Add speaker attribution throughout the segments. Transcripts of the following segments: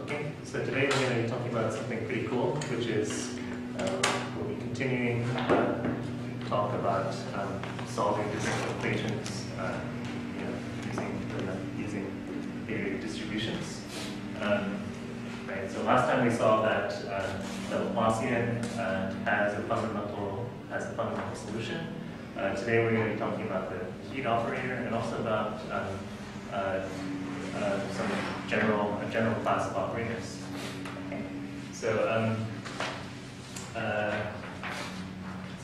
Speaker 1: Okay, so today we're going to be talking about something pretty cool, which is we'll be continuing to talk about solving differential equations using theory of distributions. Right. So last time we saw that the Laplacian has a fundamental solution. Today we're going to be talking about the heat operator and also about some general class of operators. Okay. So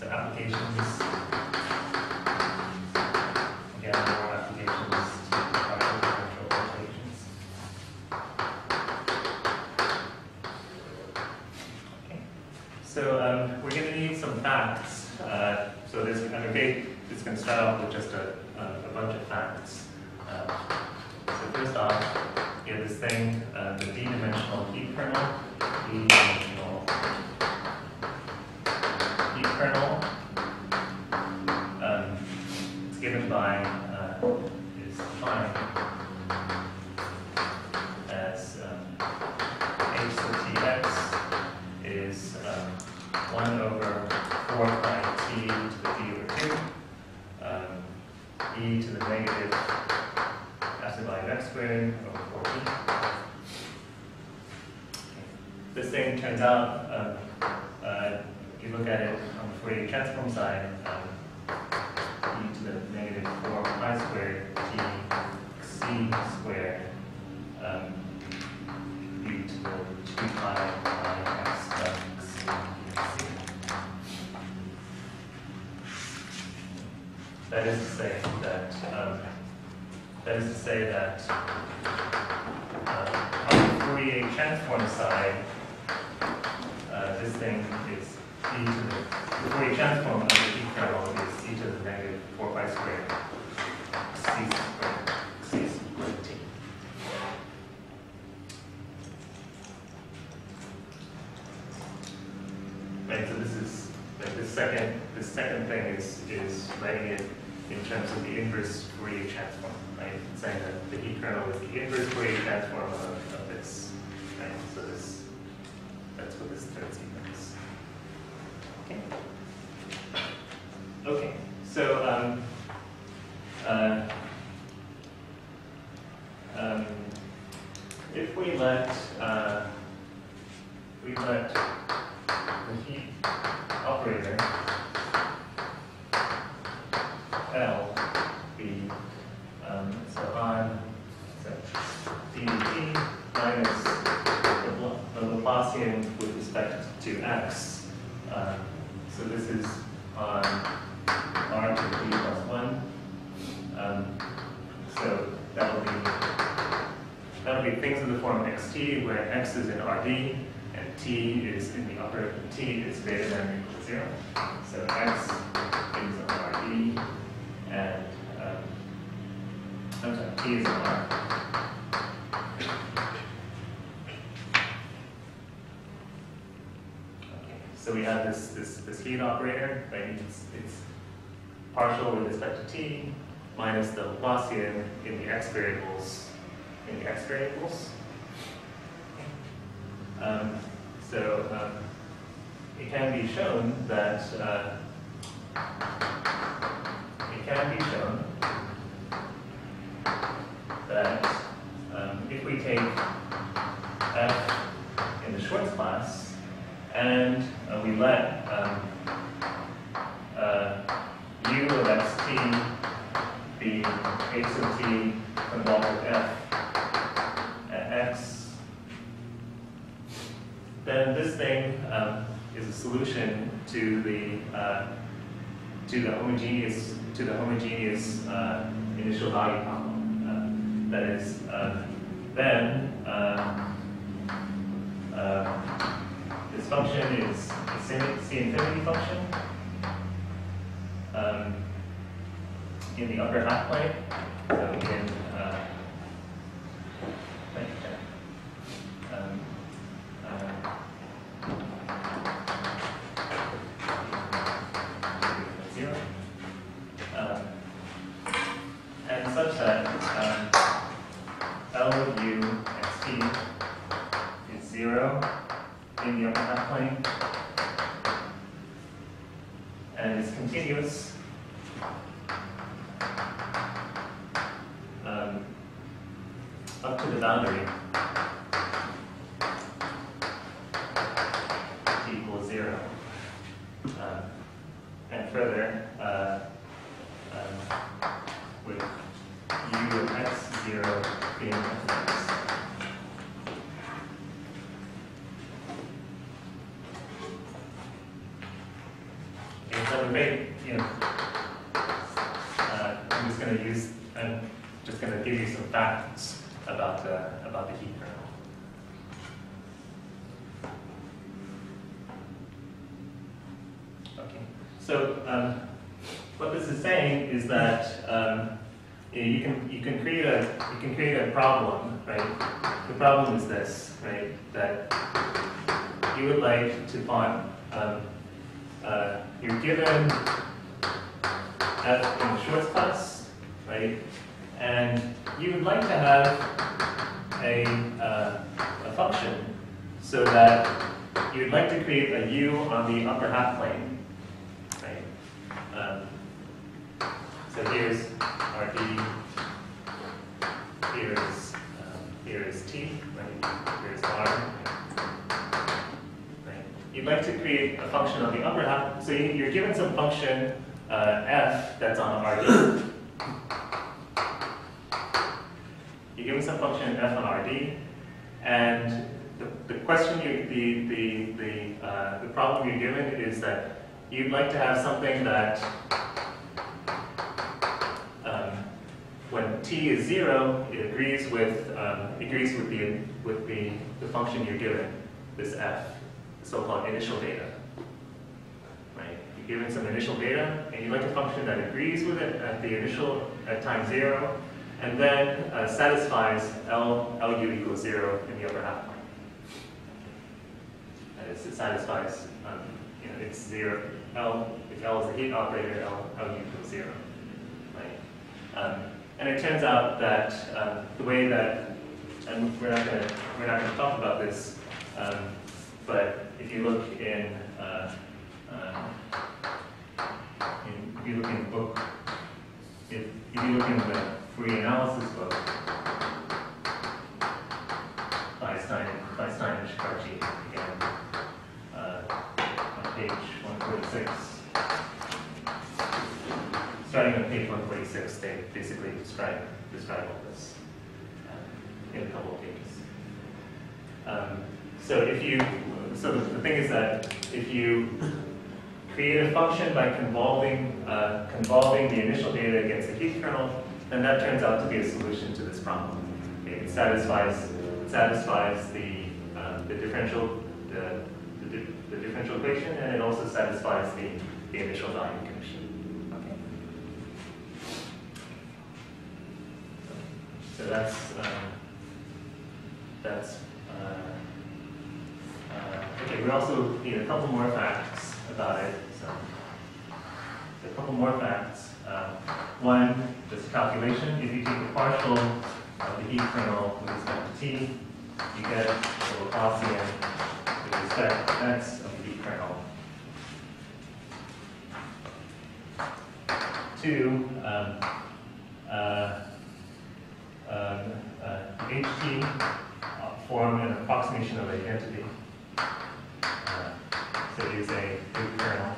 Speaker 1: applications. Again, more applications to partial differential equations. Okay. So we're going to need some facts. So this it's going to start off with just a bunch of facts. So first off, you have this thing, the d-dimensional heat kernel. It's given by, is defined as h sub tx is 1 over 4 pi t to the d over 2, e to the negative epsilon x squared over 4t. This thing turns out, if you look at it on the Fourier transform side, e to the negative 4 pi squared t c squared e to the 2 pi x c. That is to say that on the Fourier transform side, this thing is e to the Fourier transform of the heat kernel is e to the negative 4 pi squared c squared t. Right. So this is this second thing is writing it in terms of the inverse Fourier transform, right? It's saying that the heat kernel is the inverse Fourier transform of this, right? So that's what this third sequence. Okay. Okay. So if we let the heat operator L be d dt minus the Laplacian with respect to x. So this is on r to the d plus 1. So that'll be things in the form xt, where x is in Rd and t is in the upper t is greater than or equal to 0. So x is on Rd and I'm sorry, t is on R. So we have this heat operator, right? It's partial with respect to t minus the Laplacian in the x variables. It can be shown that if we take f in the Schwartz class and we let u of xt be h sub t convolved with f at x, then this thing is a solution to the homogeneous initial value problem. That is, then this function is a C infinity function in the upper half plane. So in and such that L of u xt 0 in the upper half plane, and is continuous up to the boundary t equals 0. And further, with u of x0 being f(x). Okay, so I'm just going to use, I'm just going to give you some facts about the heat kernel. Okay, so what this is saying is that you can create a problem, right? The problem is this, right? That you would like to find you're given f in the shorts class, right? And you would like to have a function so that you would like to create a u on the upper half plane, right? So here's RD, here is T, right? Here's R. Right? You'd like to create a function on the upper half, so you're given some function f that's on RD. You're given some function f on RD, and the question the problem you're given is that you'd like to have something that when t is 0, it agrees with the function you're given, this f, the so-called initial data. Right? You're given some initial data, and you'd like a function that agrees with it at time 0, and then satisfies LU equals 0 in the upper half plane. That is, it satisfies, it's 0. If L is the heat operator, LU equals 0. Right? And it turns out that the way that, and we're not going to talk about this, but if you look in if you look in the book, if you look in the Fourier analysis book by Stein and Shikarchi, again, on page 146. Starting on page 146, they basically describe all this in a couple of pages. So the thing is that if you create a function by convolving the initial data against the heat kernel, then that turns out to be a solution to this problem. Okay, it satisfies the differential equation, and it also satisfies the initial value condition. So okay. We also need a couple more facts about it. So a couple more facts. One, this calculation. If you take the partial of the heat kernel with respect to T, you get the Laplacian with respect to x of the heat kernel. Two, HT form an approximation of identity. So it is a heat kernel.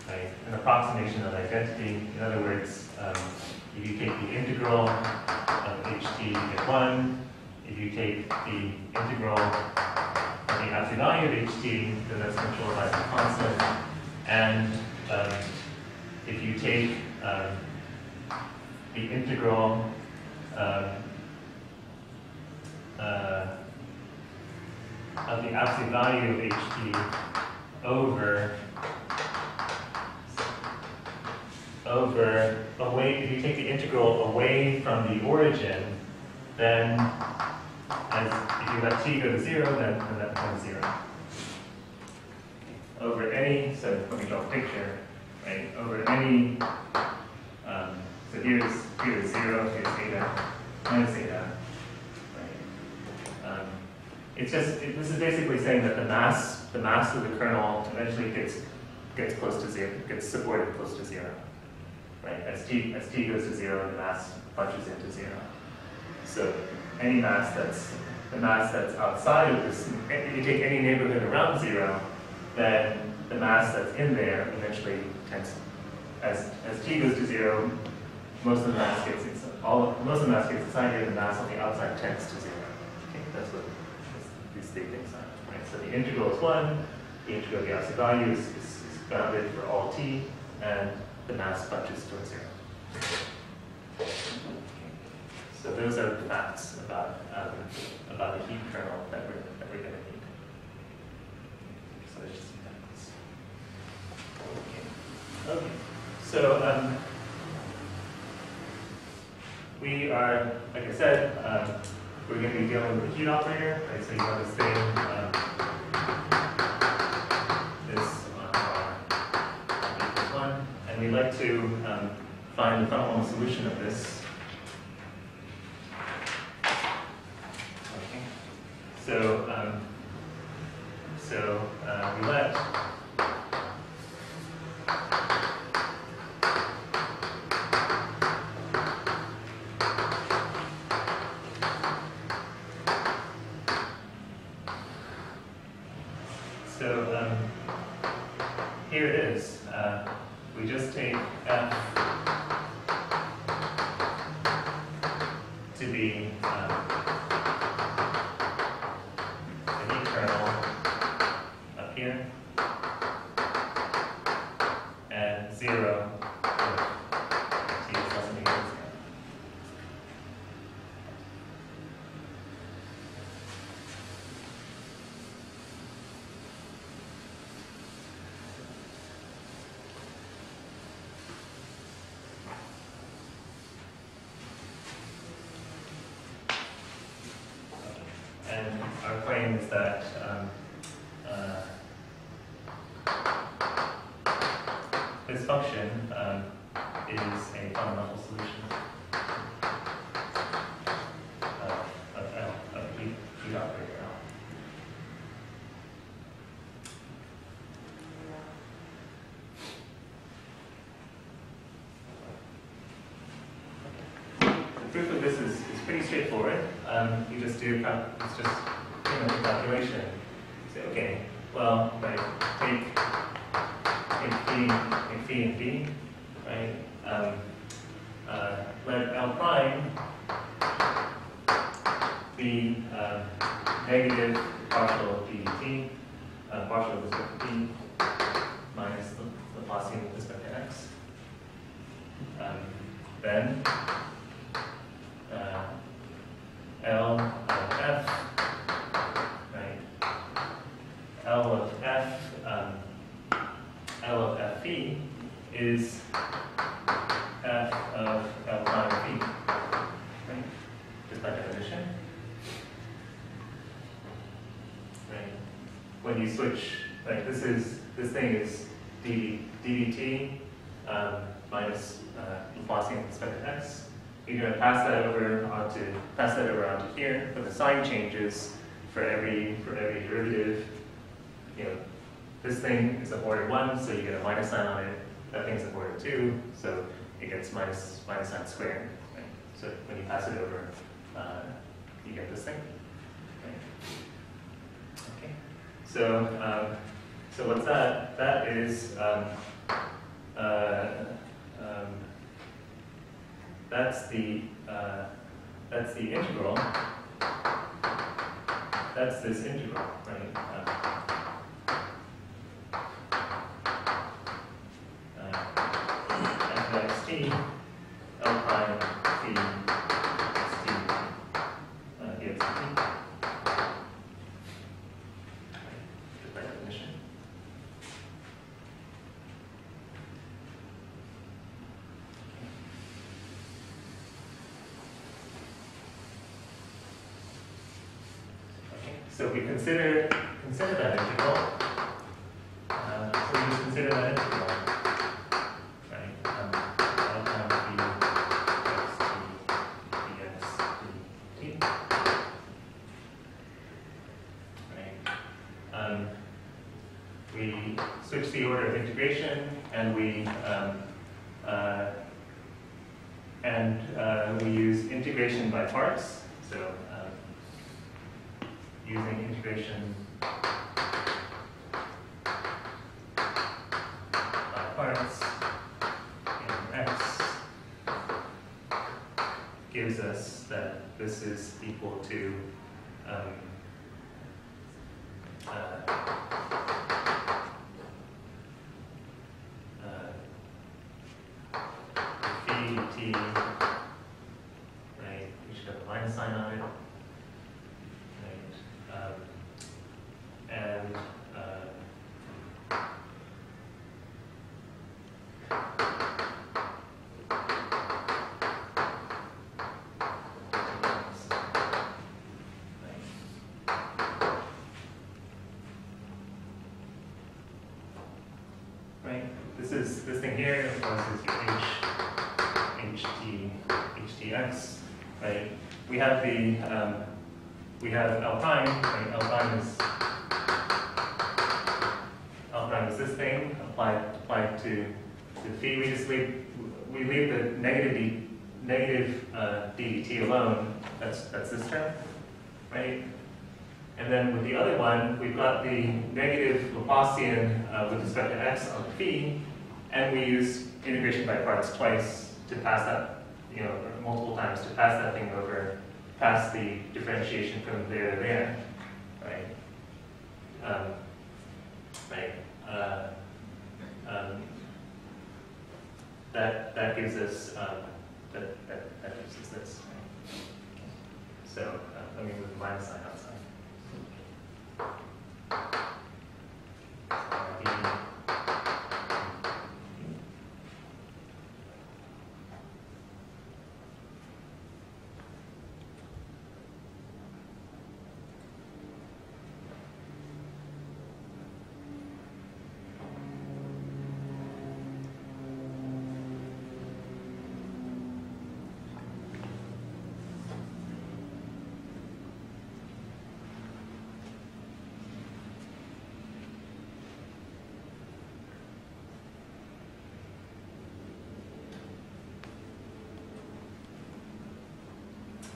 Speaker 1: Right? An approximation of identity. In other words, if you take the integral of HT, you get 1. If you take the integral of the absolute value of HT, then that's controlled by some constant. And if you take the integral of the absolute value of HT away, if you take the integral away from the origin, then if you let t go to 0, then that becomes 0. Over any, so let me draw a picture, right? Over any, so here's 0, here's theta, minus zeta. Right? It's just this is basically saying that the mass of the kernel eventually gets close to zero, gets supported close to zero. Right? As t goes to zero, the mass punches into zero. So any mass that's outside of this, if you take any neighborhood around zero, then the mass that's in there eventually tends, as t goes to zero, most of the mass gets inside here, the mass on the outside tends to zero. Okay, that's what these three things are. Right? So the integral is 1, the integral of the absolute value is bounded for all t, and the mass punches towards zero. Okay. So those are the facts about the heat kernel that we're going to need. So let's just see that. Okay. So we are, like I said, we're going to be dealing with the heat operator. Right? So you have this thing, this on R equals 1, and we'd like to find the fundamental solution of this. Okay. So we let here it is. We just take f to be the heat kernel up here, and 0 if t is less than or equal to 0. And our claim is that this function is a fundamental solution of the heat operator L. The proof of this is pretty straightforward. You just do it's just a calculation. You say, okay, well, right, take phi and b, right? Let L prime be negative partial of ddt, partial with respect to b, minus the Laplacian with respect to x. Then L of f, right? L of f, L of f phi is f of L prime phi, right? Just by definition, right? When you switch, like this thing is ddt minus Laplacian with respect to x. You're going to pass that over onto here, but the sign changes for every derivative. You know, this thing is of order 1, so you get a minus sign on it. That thing's of order 2, so it gets minus sign squared. Right? So when you pass it over, you get this thing. Right? Okay. So what's that? That is that's the integral. That's this integral, right? F of xt, L prime phi xt gives t. Just by definition. So if we consider that integral, so we just consider that integral, right? L prime phi xt dx integration, and we use integration by parts. So using integration by parts in X gives us that this is equal to phi dt, right? We should have a minus sign on it, right? And right? This thing here, of course, is your htx, right? We have L prime, right? L prime is this thing applied to phi. We leave the negative ddt alone. That's this term, right? And then with the other one, we've got the negative Laplacian with respect to x on phi, and we use integration by parts twice to pass that, or multiple times to pass that thing over, pass the differentiation from there to there, right? That gives us that gives us this. Right? So let me move the minus sign outside.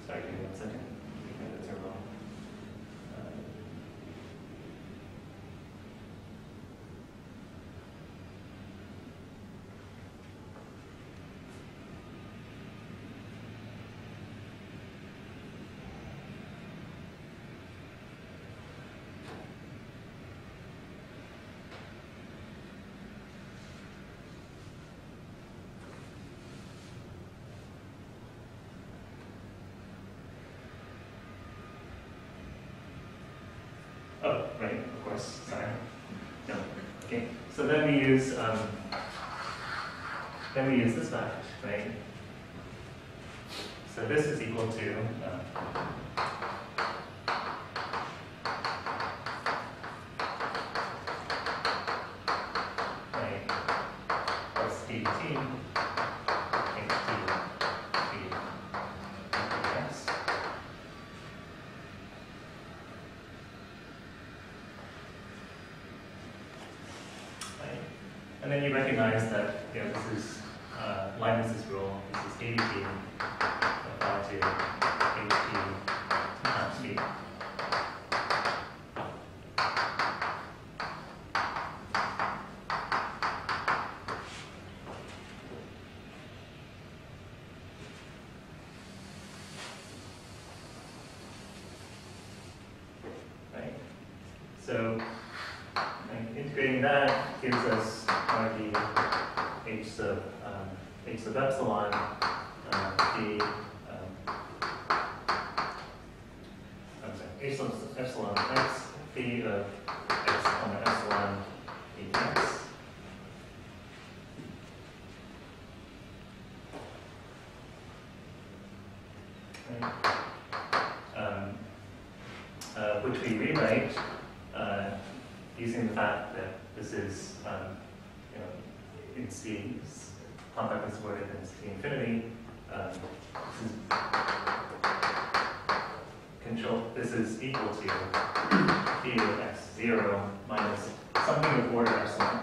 Speaker 1: Sorry, give me 1 second. Okay, that's wrong. Oh, right, of course, sorry. No, okay. So then we use this fact, right? So this is equal to right, plus dt x. And then you recognize that this is Leibniz's rule. This is ADT applied to ADT times phi. Right. So integrating that gives us the h sub epsilon phi h sub epsilon x phi of x comma epsilon dx. Which we rewrite using the fact that this is in C, compactly supported in C infinity. This is equal to phi of x0 minus something of order epsilon.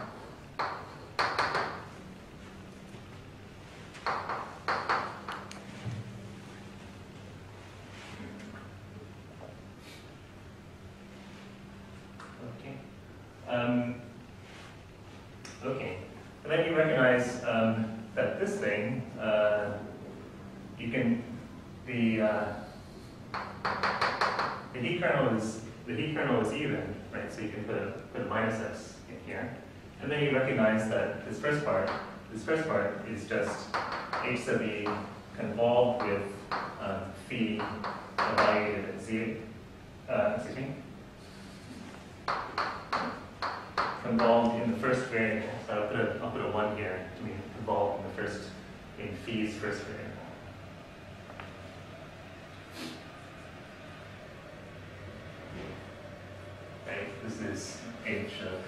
Speaker 1: you can the heat kernel is even, right? So you can put a minus x in here, and then you recognize that this first part is just h sub e convolved with phi evaluated at z. Excuse me. Convolved in the first variable. So I'll put a 1 here to mean convolved in phi's first variable. Right? This is h of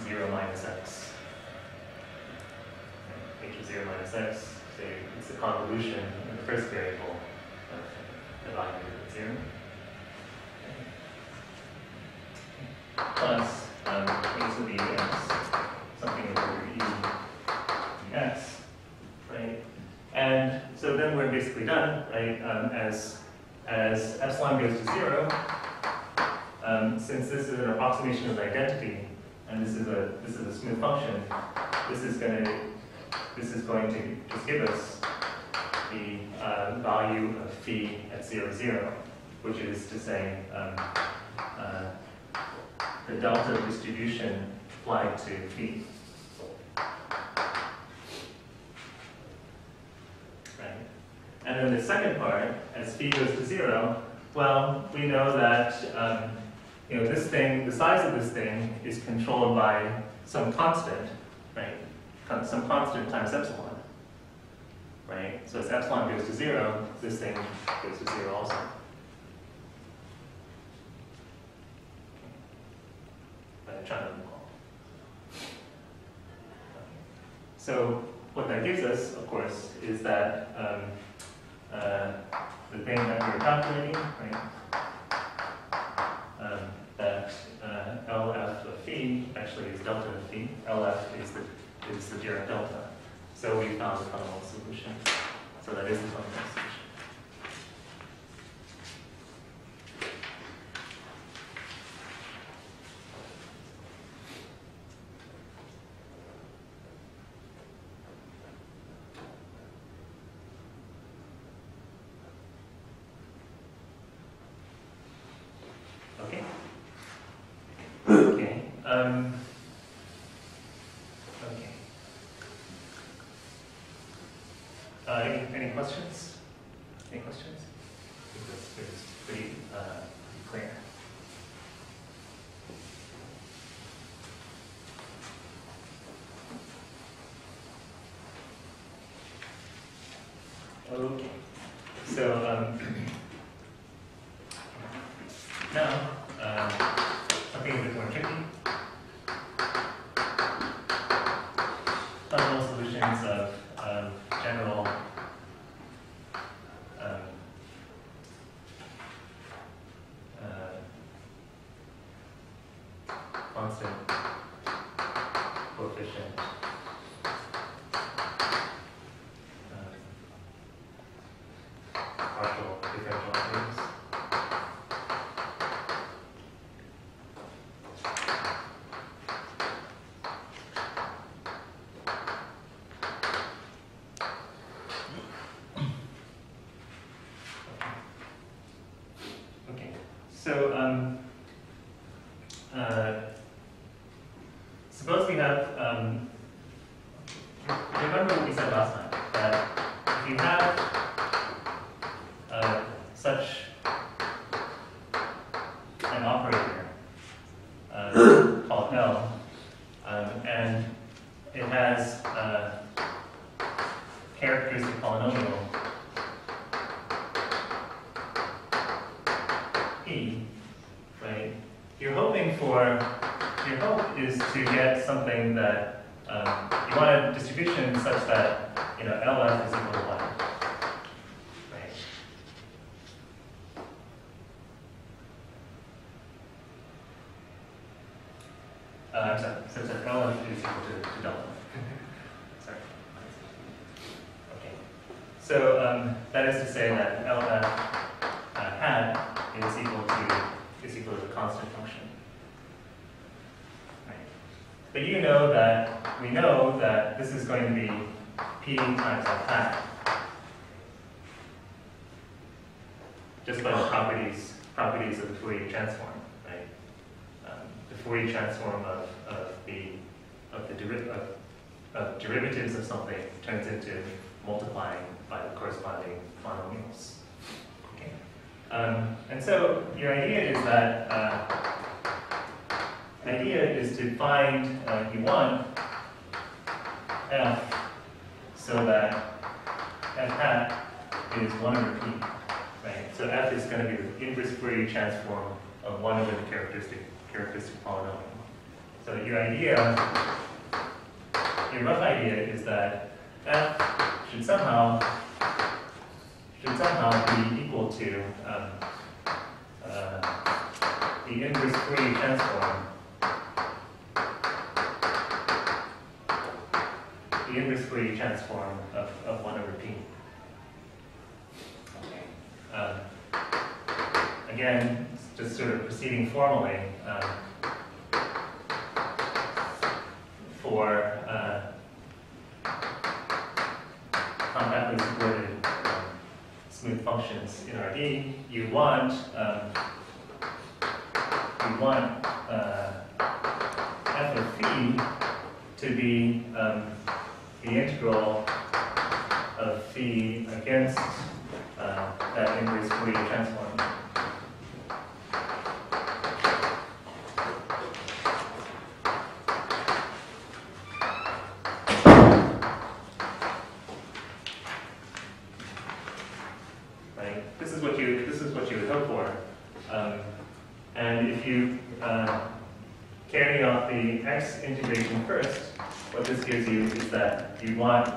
Speaker 1: 0 minus x. Right? H of 0 minus x. So it's a convolution in the first variable of evaluated at 0. Plus h of ex, something over e dx, right? And so then we're basically done, right? As epsilon goes to 0, since this is an approximation of identity, and this is a smooth function, this is going to just give us the value of phi at 0, 0, which is to say the delta distribution applied to phi. Right? And then the second part, as phi goes to 0, well, we know that this thing, the size of this thing, is controlled by some constant, right? Some constant times epsilon, right? So as epsilon goes to 0, this thing goes to 0 also. So what that gives us, of course, is that the thing that we're calculating, right? That LF of phi actually is delta of phi. LF is the Dirac delta. So we found a fundamental solution. So that is the fundamental solution. Any questions? Any questions? I think that's pretty clear. Okay. So now something a bit more tricky. Fundamental solutions of general constant coefficient partial differential equations. Okay, so suppose we have, remember what we said last time, that if you have such an operator called L, and it has a characteristic polynomial E, right? Your hope is to get something that you want a distribution such that LF is equal to 1. Right? I'm sorry, such that LF is equal to delta. Sorry. Okay. So that is to say that LF hat is equal to the constant function. Right. But we know that this is going to be P times F hat. just by the properties of the Fourier transform, right? The Fourier transform of derivatives of something turns into multiplying by the corresponding monomials. Okay. And so your idea is to find you want f so that f hat is 1 over p, right? So f is going to be the inverse Fourier transform of 1 over the characteristic polynomial. So your rough idea is that f should somehow be equal to the inverse Fourier transform. The inverse Fourier transform of 1 over p. Okay. Again, just sort of proceeding formally, for compactly supported smooth functions in RD, you want f of phi to be the integral of phi against that inverse Fourier transform. Right? This is what you would hope for, and if you carry out the x integration first, what this gives you is that you want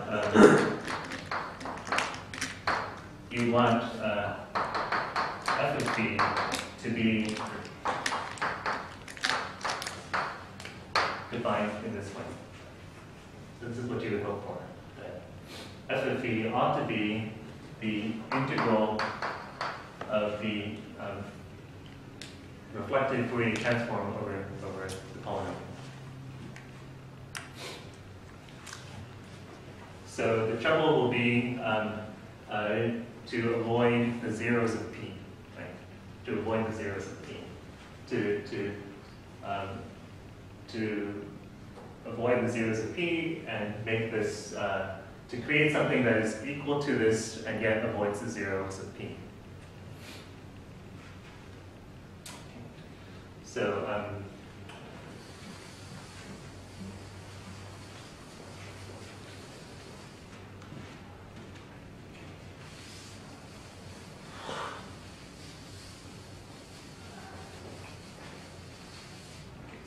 Speaker 1: f of p to be defined in this way. So this is what you would hope for. That f of p ought to be the integral of the reflected Fourier transform over the polynomial. So the trouble will be to avoid the zeros of p, right? To avoid the zeros of p. To avoid the zeros of p and make this, to create something that is equal to this and yet avoids the zeros of p. So,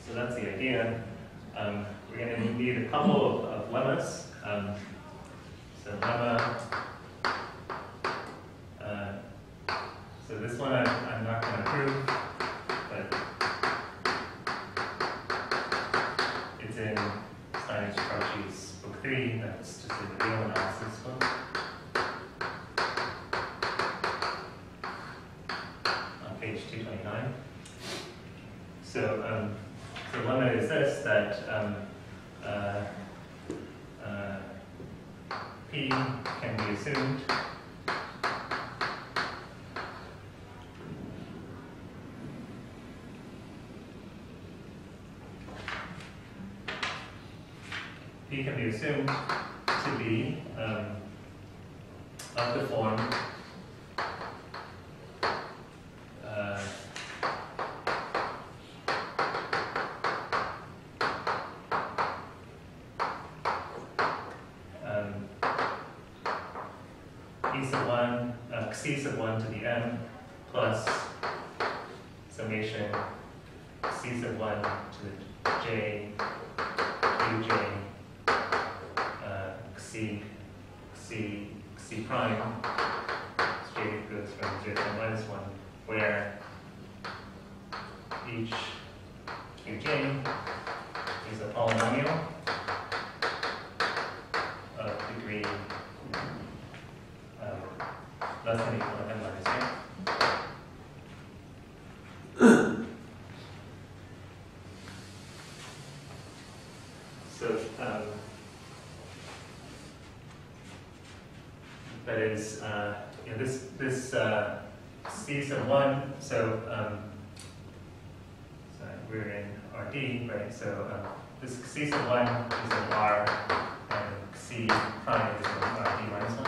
Speaker 1: so that's the idea. We're going to need a couple of lemmas. So lemma. So this one I'm not going to prove, but it's in Steinitz-Crouchy's book 3. That's just a real analysis book. On page 229. So the lemma is this, that P can be assumed to be of the form C sub 1 to the m plus summation C sub 1 to the j uj C prime, j goes from 0 to minus 1, where each qj is a polynomial of degree less than equal to n minus 1. So that is, this C sub 1, so sorry, we're in RD, right? So this C sub 1 is of R, and C prime is of RD minus 1.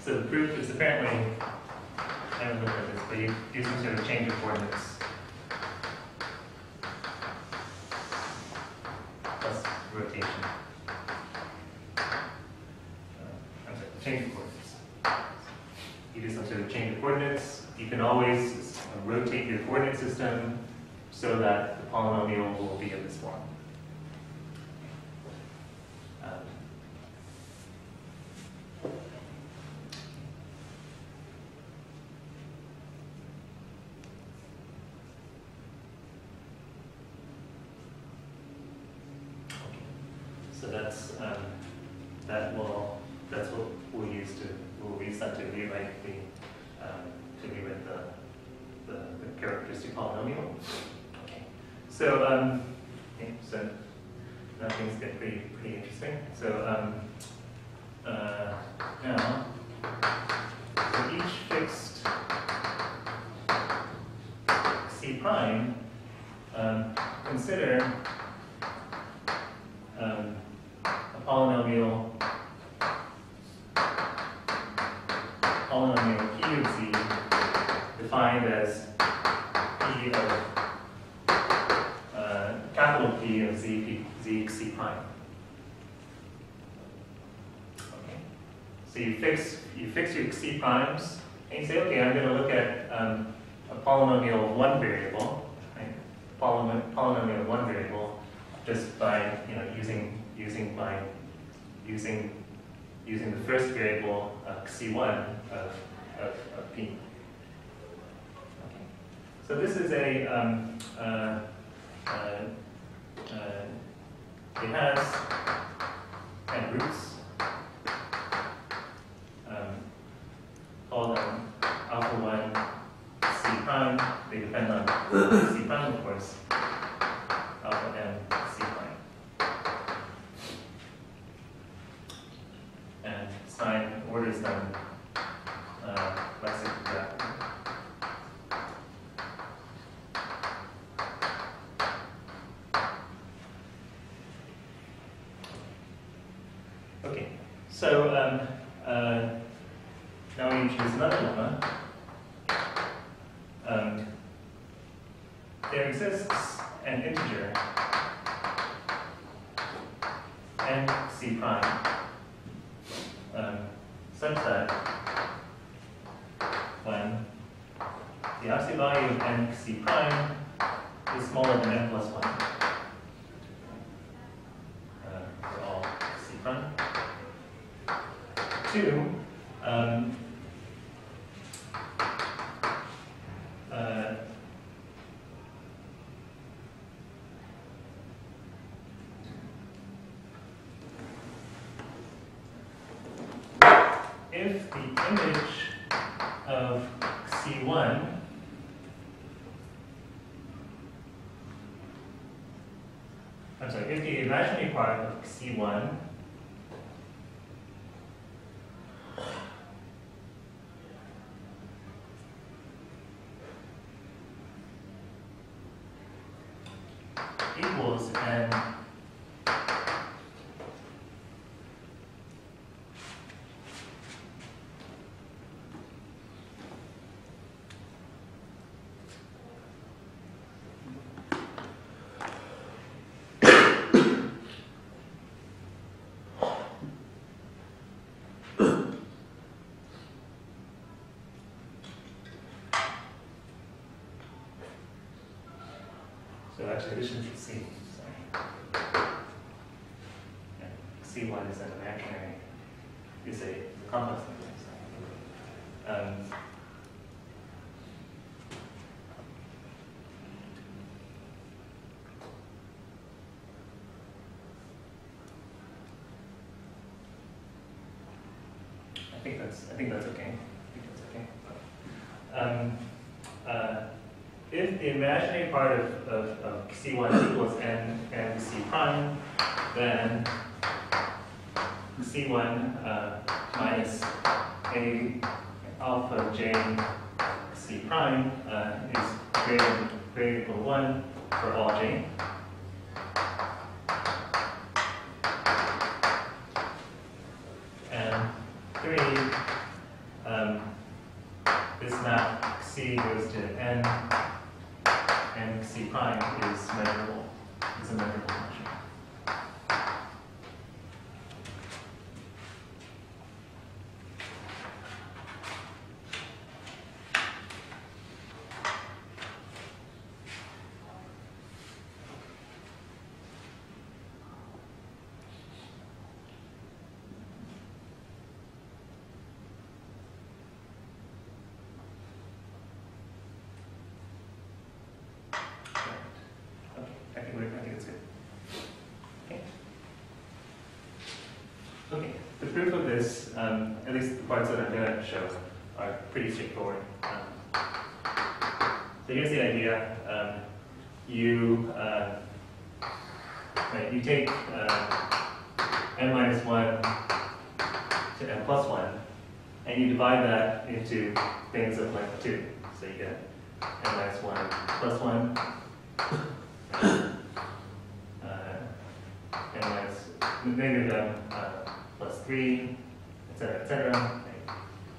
Speaker 1: So the proof is apparently, I haven't looked at this, but you do some sort of change of coordinates plus rotation. I'm sorry, change of coordinates. You do some sort of change of coordinates. You can always rotate your coordinate system so that the polynomial will be of this form. So that's what we'll use that to rewrite the characteristic polynomial. Okay. So so now things get pretty interesting. So now for each fixed C prime, consider a polynomial P of Z defined as P of capital P of Z C prime. Okay. So you fix your C primes and you say, okay, I'm going to look at a polynomial of one variable, right? Polynomial of one variable, just by using the first variable C1 of P. Okay. So this is it has n roots called alpha 1 C prime. They depend on C prime, of course. Alpha m C prime. And sign orders them lexicograph. Okay, so now we introduce another lemma. There exists an integer n C prime such that when the absolute value of n C prime is smaller than n plus 1 for all C prime. 2, if the image of C1 if the imaginary part of C1 equals n So actually, this should be C. Sorry. Yeah. C1 is an imaginary, is a complex number. I think that's okay. if the imaginary part of C1 equals n and C prime, then C1 minus A alpha j C prime is greater than equal to 1 for all j. And 3, this map C goes to n, and C prime is measurable, is a measurable function. I think it's good. Okay. Okay. The proof of this, at least the parts that I'm going to show, are pretty straightforward. So here's the idea. You take n minus 1 to n plus 1, and you divide that into things of length 2. So you get n minus 1 plus 1. And minus negative m plus 3, etc.,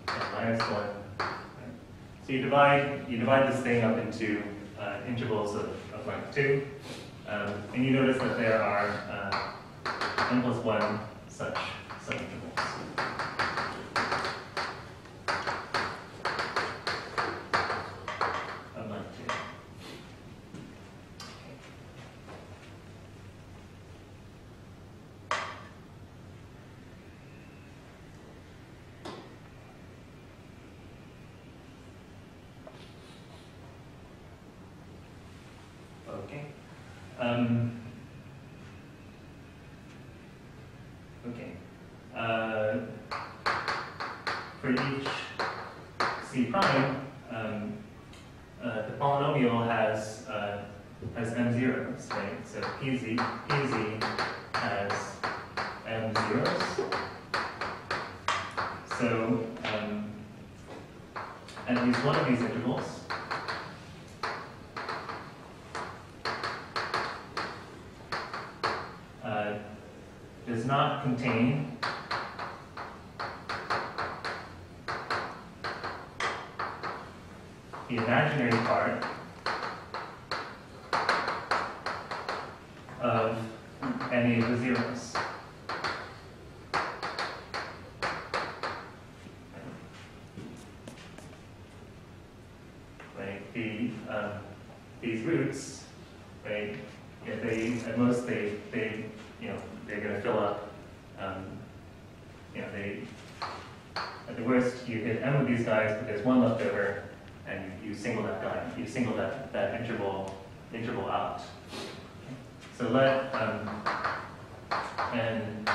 Speaker 1: and minus 1. Right? So you divide this thing up into intervals of length 2, and you notice that there are n plus 1 such intervals. Of length 2. Okay. For each C prime, the polynomial has m zeros, right? So PZ has m zeros. So at least one of these intervals does not contain the imaginary part of any of the zeros. Right? These roots, right? Yeah, at most they're going to fill up. At the worst, you hit m of these guys, but there's one left over, and you single that guy. You single that interval out. So let n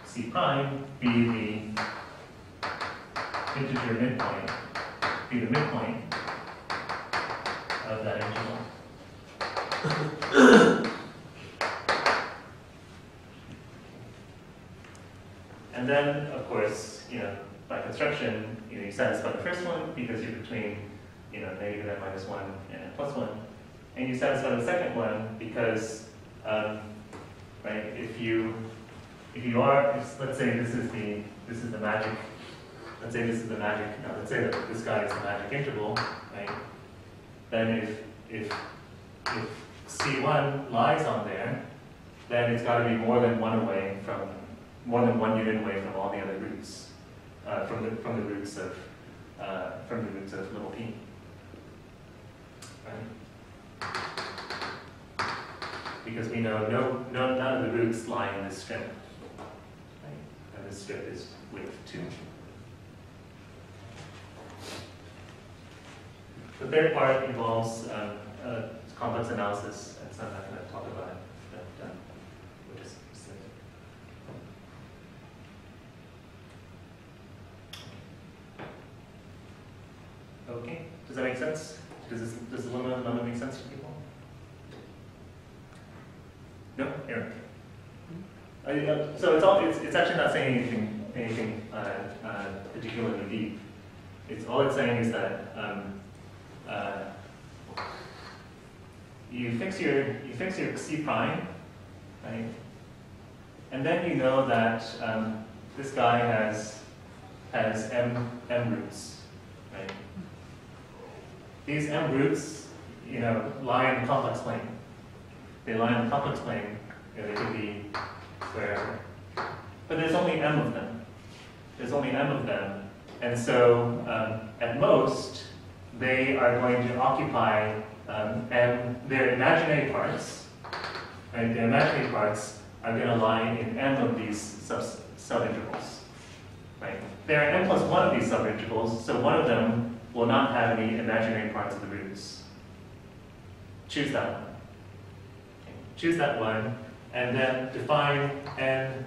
Speaker 1: C prime be the integer midpoint, be the midpoint of that interval. And then, of course, by construction, you satisfy the first one because you're between, negative n minus 1 and n plus 1, and you satisfy the second one because, right, let's say this is the magic. Let's say this is the magic. Let's say that this guy is the magic interval, right? Then if C1 lies on there, then it's got to be more than one unit away from all the other roots, from the roots of little p. Right? Because we know none of the roots lie in this strip. Right? And this strip is width 2. The third part involves complex analysis, and so I'm not going to talk about it. But, we'll just say it. Okay, does that make sense? Does the lemma make sense to people? No, Eric. So it's actually not saying anything particularly deep. All it's saying is that you fix your C prime, right? And then you know that this guy has m roots, right? These m roots, lie in the complex plane. They lie in the complex plane. They could be wherever, but there's only m of them. There's only m of them, and so at most they are going to occupy their imaginary parts. Right? The imaginary parts are going to lie in m of these subintervals. Right? There are m plus 1 of these subintervals, so one of them will not have any imaginary parts of the roots. Choose that one. Okay. Choose that one, and then define n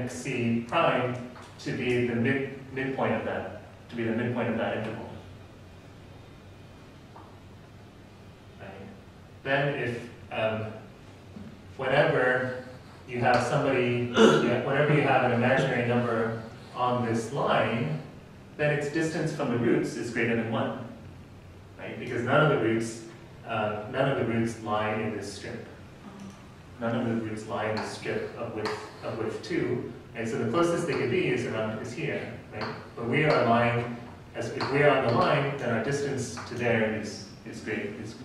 Speaker 1: c prime to be the midpoint of that, interval. Right. Then if whenever you have whenever you have an imaginary number on this line, then its distance from the roots is greater than 1, right? Because none of the roots lie in this strip. None of the roots lie in this strip of width 2, and so the closest they could be is here, right? But we are lying, if we are on the line, then our distance to there is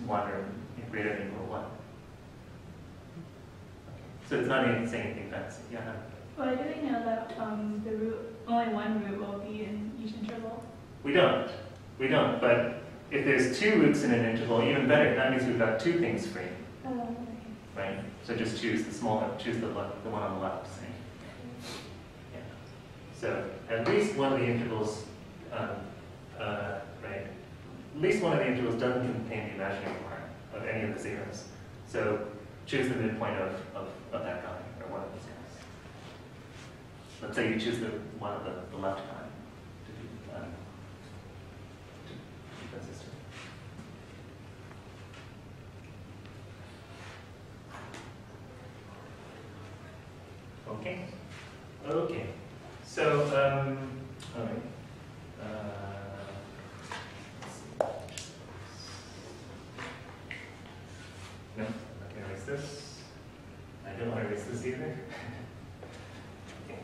Speaker 1: 1 or greater than or equal to 1. So it's not even saying anything fancy. Yeah.
Speaker 2: Why do we know that only one root will be in each interval?
Speaker 1: We don't. But if there's 2 roots in an interval, even better. That means we've got 2 things free.
Speaker 2: Okay.
Speaker 1: Right. So just choose the small one. Choose the one on the left. Say. Yeah. So at least one of the intervals, right? At least one of the intervals doesn't contain the imaginary part of any of the zeros. So choose the midpoint of that guy, or one of those guys. Let's say you choose the one of the left guy to be consistent. Okay. So, all right. No, I'm not going to erase this. I don't want to erase this either. Okay.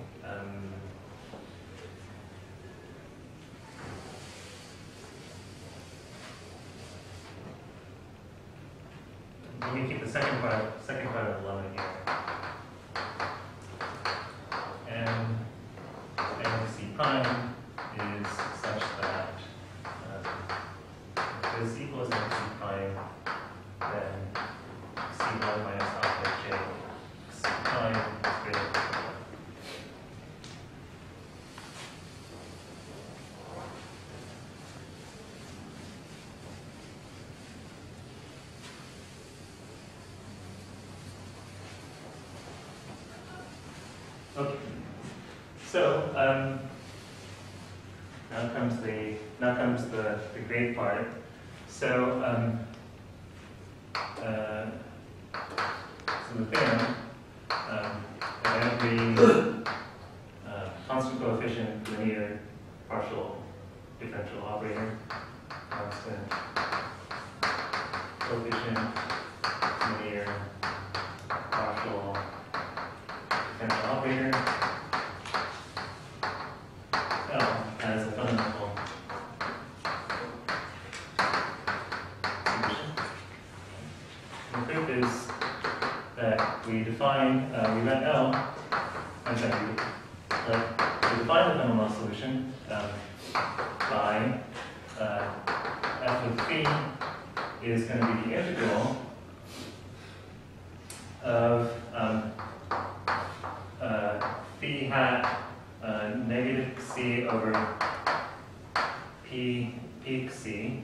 Speaker 1: Let me keep the second part of the lemma here. And c prime is such that if this equals c prime, then c1 minus alpha j c prime is greater than 1. Okay. So now comes the great part. So the theorem, every constant coefficient linear partial differential operator, constant coefficient linear partial differential operator, L as a fundamental solution. And the proof is that we define, we let L, we define the fundamental solution by f of phi is going to be the integral of phi hat negative c over p peak c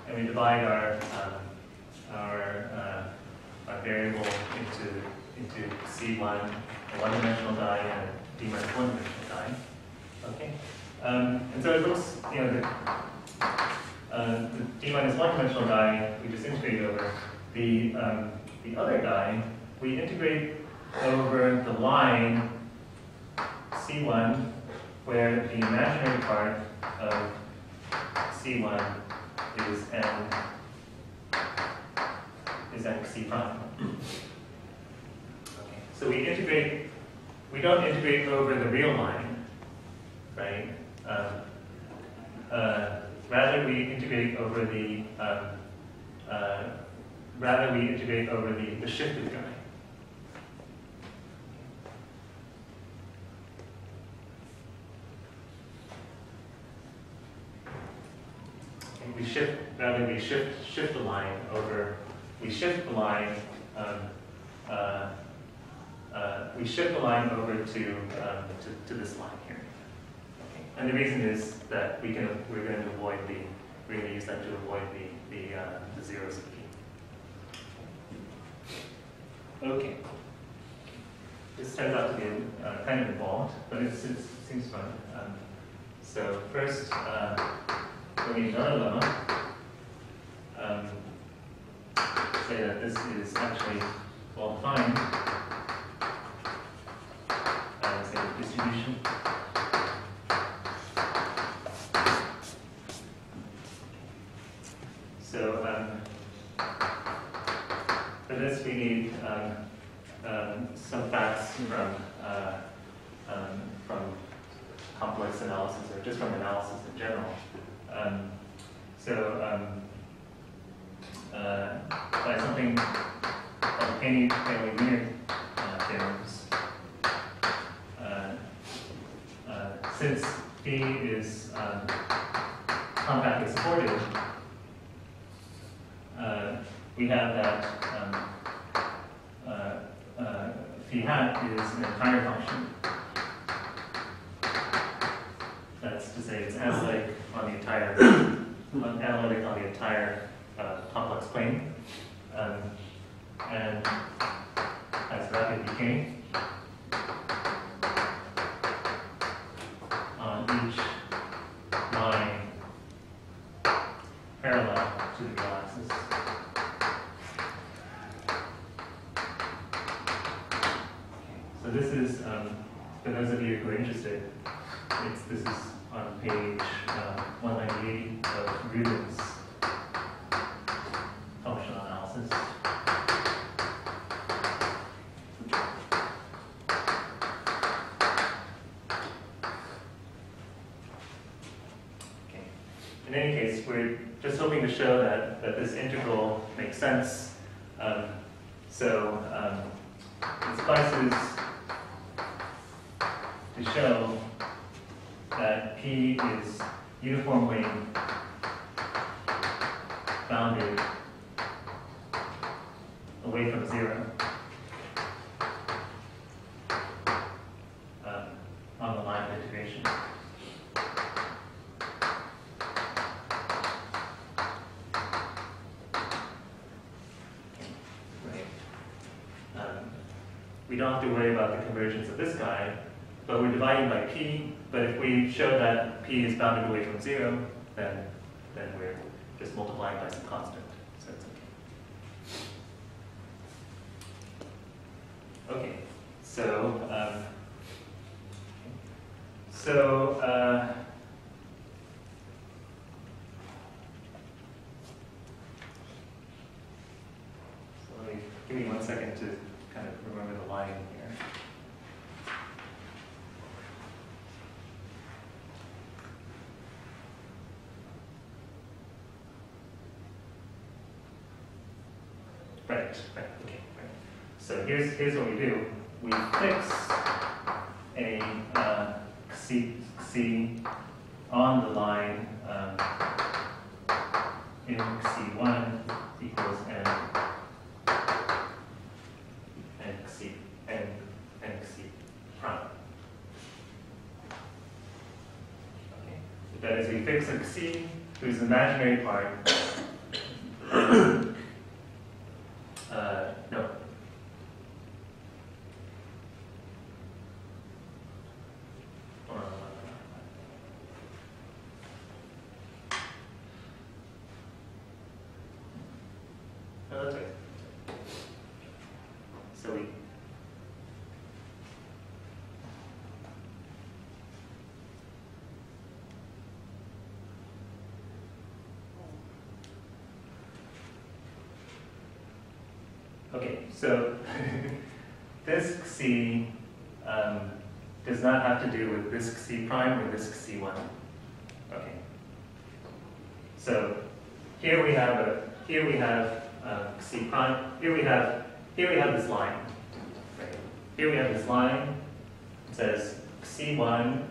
Speaker 1: and we divide our variable into c1 a one-dimensional die and a d minus one-dimensional die. Okay, and so it looks, you know, the d minus one-dimensional die we just integrate over. The other die we integrate over the line C1, where the imaginary part of C1 is C prime. Okay. So we don't integrate over the real line, right? Rather we integrate over the shifted guy. We shift the line over. We shift the line over to this line here. Okay. And the reason is that we're going to use that to avoid the zeros of p. Okay. This turns out to be kind of involved, but it seems fun. So first. We need another lemma. Say that this is actually well defined as a distribution. So for this we need some facts from complex analysis or just from analysis in general. By something called Penny-Paley linear theorems, since P is compactly supported, we have that phi hat is an entire function. That's to say, it's analytic on the entire complex plane, and has rapid decay on each line parallel to the real axis. So this is, for those of you who are interested, this is on page 198 of Rubin's functional analysis. Okay. In any case, we're just hoping to show that this integral makes sense. It suffices to show that P is uniformly bounded away from zero on the line of integration. Right. We don't have to worry about the convergence of this guy, but we're dividing by P. But if we show that P is bounded away from zero, then we're just multiplying by some constant. So it's okay. Okay. So give me 1 second to kind of remember the line here. Right, okay, right. So here's what we do. We fix a C on the line in C1 equals n C prime. Okay. That is, we fix a C whose imaginary part no. Okay, so disk C does not have to do with disk C prime or disk C1. Okay. So here we have C prime. Here we have this line. Right? Here we have this line. It says C1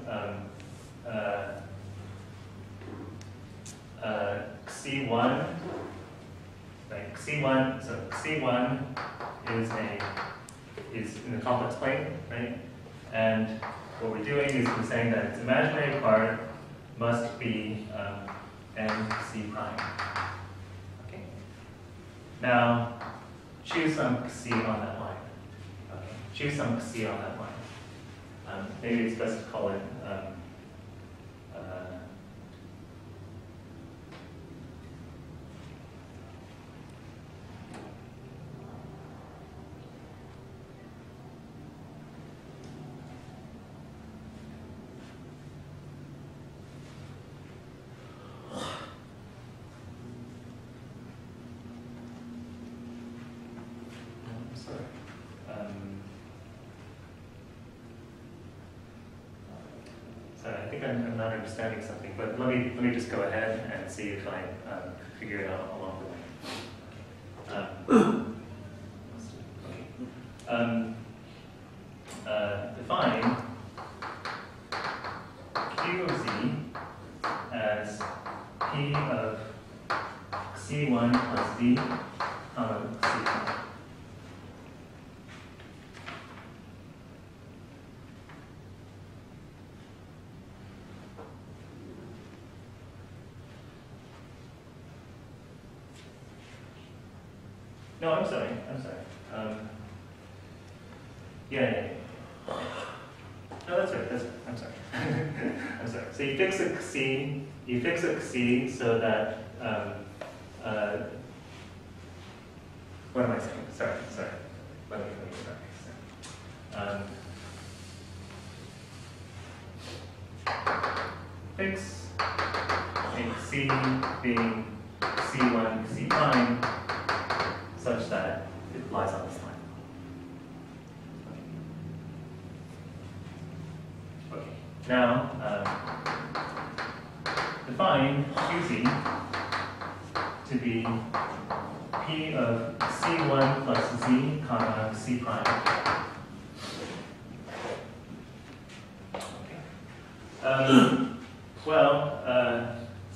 Speaker 1: C1, right? C1. So C1 is in the complex plane, right? And what we're doing is we're saying that its imaginary part must be MC prime. Okay. Now choose some C on that line. Okay. Choose some C on that line. Maybe it's best to call it I think I'm not understanding something, but let me just go ahead and see if I figure it out along the way. Define Q of Z as P of C1 plus D comma C1. No, I'm sorry. Yeah. No, that's right. I'm sorry. I'm sorry. So you fix a C so that, what am I saying? Sorry. Let me fix a C being C1, C prime, such that it lies on this line. Okay. Now, define QZ to be P of C1 plus Z comma C prime. Okay.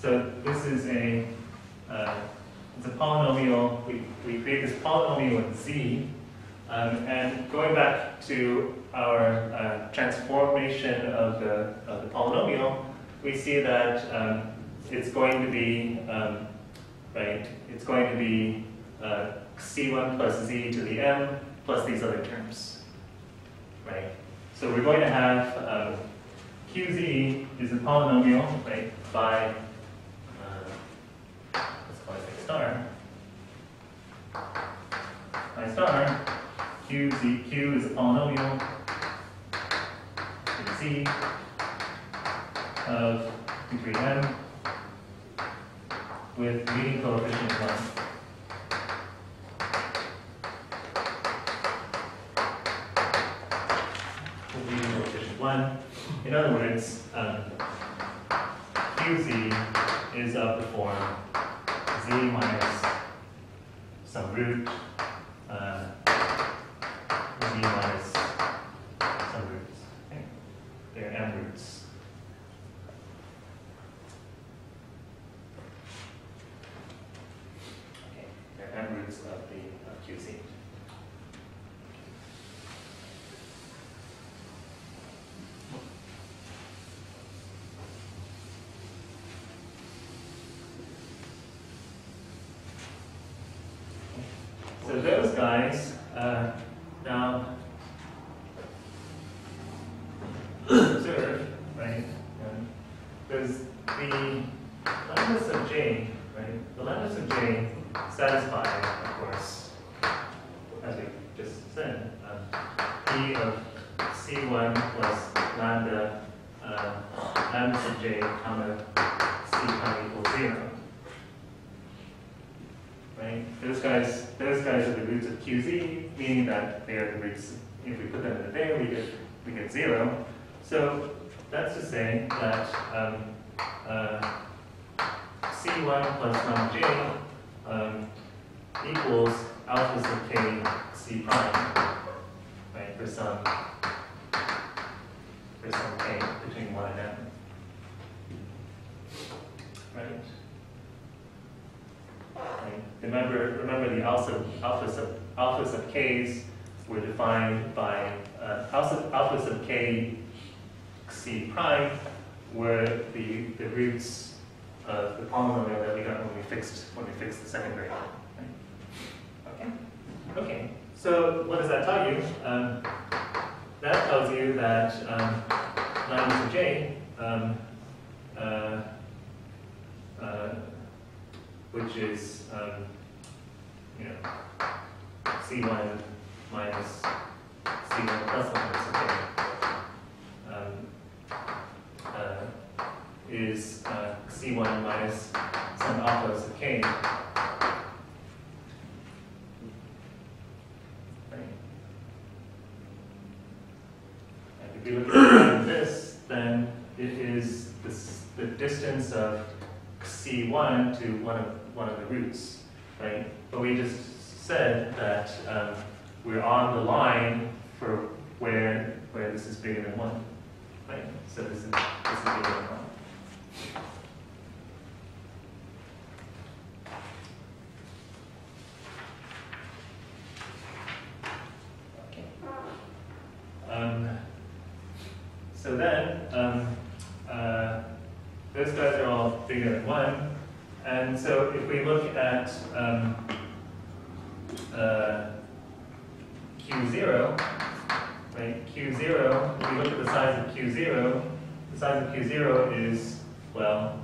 Speaker 1: So this is it's a polynomial. We create this polynomial in Z, and going back to our transformation of the polynomial, we see that it's going to be right. It's going to be C1 plus Z to the M plus these other terms, right? So we're going to have QZ is a polynomial, right? By let's call it star. By star, Q is a polynomial in Z of degree M with leading coefficient 1. With leading coefficient 1. In other words, QZ is of the form Z minus some root Z minus some roots. Okay. They're M roots. Okay, they're M roots of the QZ. So those guys now observe, right? Does the lambdas of J, right? The lambdas of J satisfy, of course, as we just said, P of C1 plus lambda lambdas of J comma C comma equals 0. right? Those guys are the roots of QZ, meaning that they are the roots. If we put them in the there, we get 0. So that's to say that C1 plus num j equals alpha sub k C prime, right? For some k between 1 and m, right? Remember the alpha sub k's were defined by alpha sub k C prime were the roots of the polynomial that we got when we fixed the second variable. Right? Okay. So what does that tell you? That tells you that minus of j, which is C1 minus C1 plus minus of j, is C1 minus some alphas of k. If you look at this, then it is the distance of C1 to one of the roots, right? But we just said that we're on the line for where this is bigger than 1, right? So this is bigger than 1. So then, those guys are all bigger than 1. And so if we look at Q0, right, Q0, if we look at the size of Q0, the size of Q0 is, well,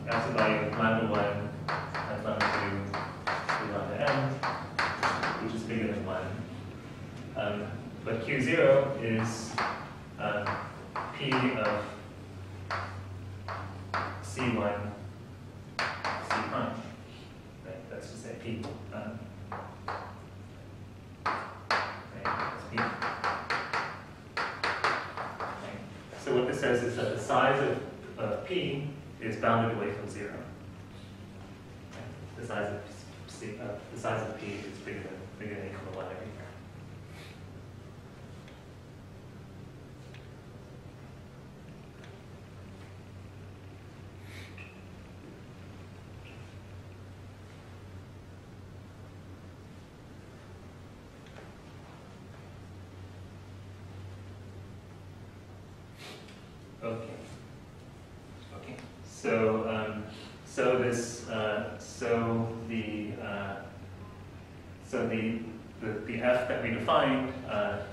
Speaker 1: absolute value of lambda 1 times lambda 2 to lambda m, which is bigger than 1. But Q0 is P of C1 C prime, right? That's to say P. Right, that's P. Right. So what this says is that the size of P is bounded away from 0. Right? The size of P is bigger than equal to 1 everywhere. Okay. So the f that we defined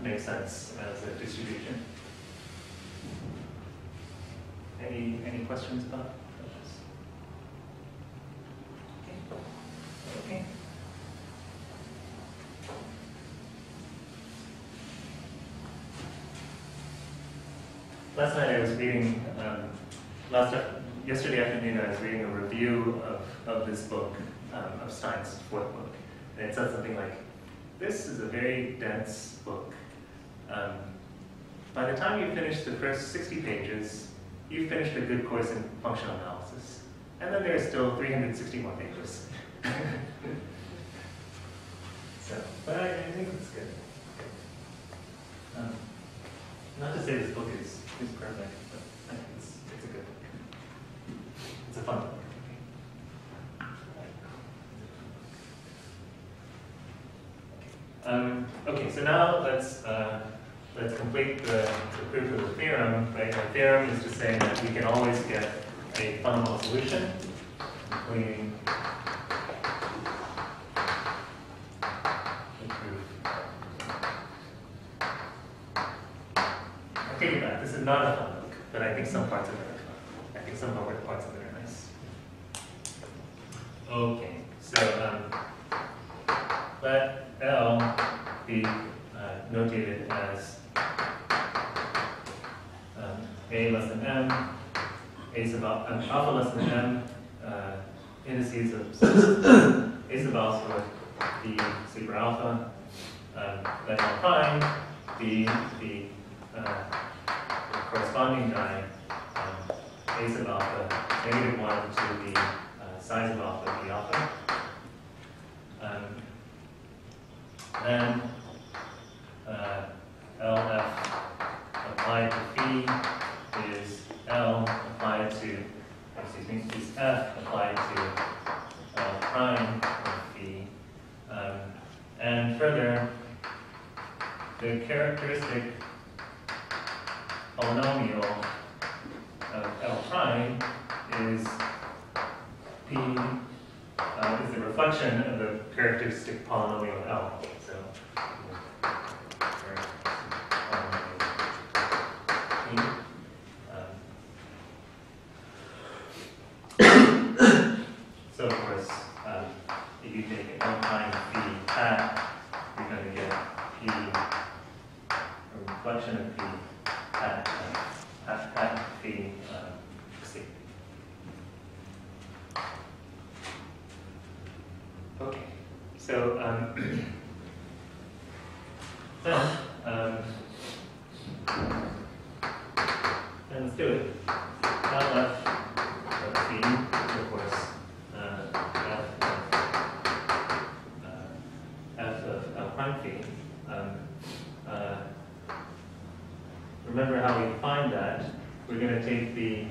Speaker 1: makes sense as a distribution. Any questions about this? Okay. Last night I was reading, yesterday afternoon I was reading a review of this book, of Stein's 4th book. And it said something like, this is a very dense book. By the time you finish the first 60 pages, you've finished a good course in functional analysis. And then there's still 360 more pages. But I think it's good. Not to say this book is perfect, but I think it's a good book. It's a fun book. Okay, so now let's complete the proof of the theorem. Right? Our theorem is to say that we can always get a fundamental solution, including the proof. I take it back. This is not a fun book, but I think some parts of it are fun. I think some of the parts of it are nice. Okay, so let L be notated as A less than M, A sub alpha less than M, indices of A sub alpha with B super alpha, then L prime, the corresponding guy, A sub alpha, -1 to the size of alpha, B alpha. Then LF applied to phi is L applied to, excuse me, is F applied to L prime of phi. And further, the characteristic polynomial of L prime is P, is the reflection of the characteristic polynomial of L. So, so of course, if you take L prime phi hat, you're going to get P, a reflection of P hat phi C. Okay, so then let's do it. LF of phi, of course, F of L prime phi. Remember how we find that? We're going to take the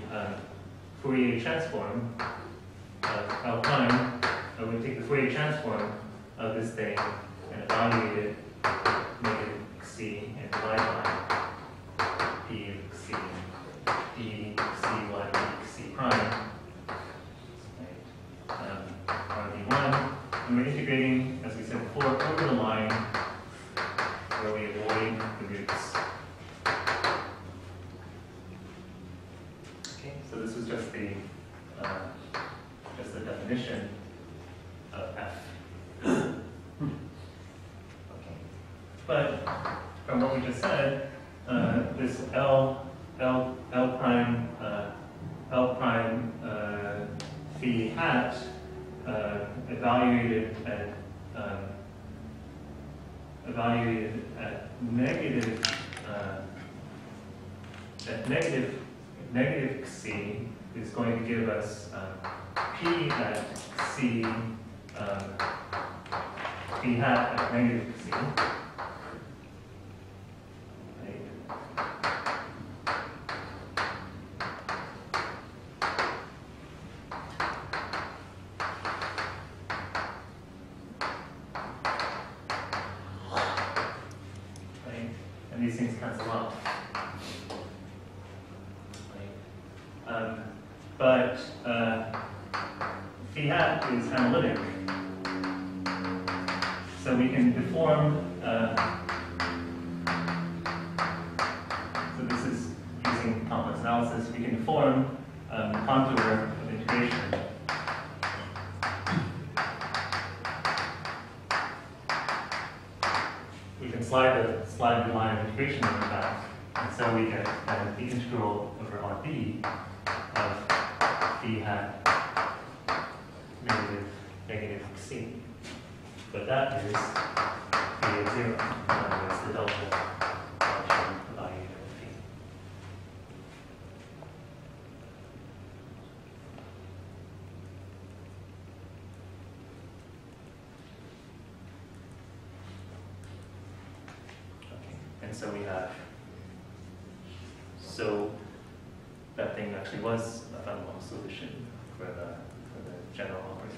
Speaker 1: Fourier transform of L prime, and we take the Fourier transform of this thing and evaluate it, make it C, and divide by P of C, D, C1, D, C prime, RD1. And we're integrating, as we said before, over the line where we avoid the roots. Okay, so this was just the definition of F. Okay, but from what we just said, this L prime phi hat evaluated at negative C is going to give us P at C, P hat at negative C. Right. Right. And these things cancel off. But phi hat is analytic, so we can deform, so this is using complex analysis, we can deform the contour of integration. We can slide the line of integration over that, and so we get the integral over RB of phi hat negative C. But that is phi of 0. That's the delta function evaluated of phi. Okay, and so we have, so that thing actually was a fundamental solution for the general operator.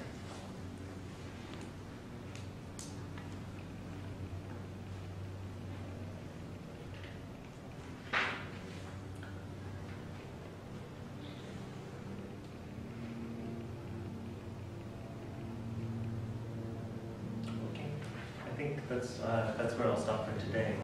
Speaker 1: Okay, I think that's where I'll stop for today.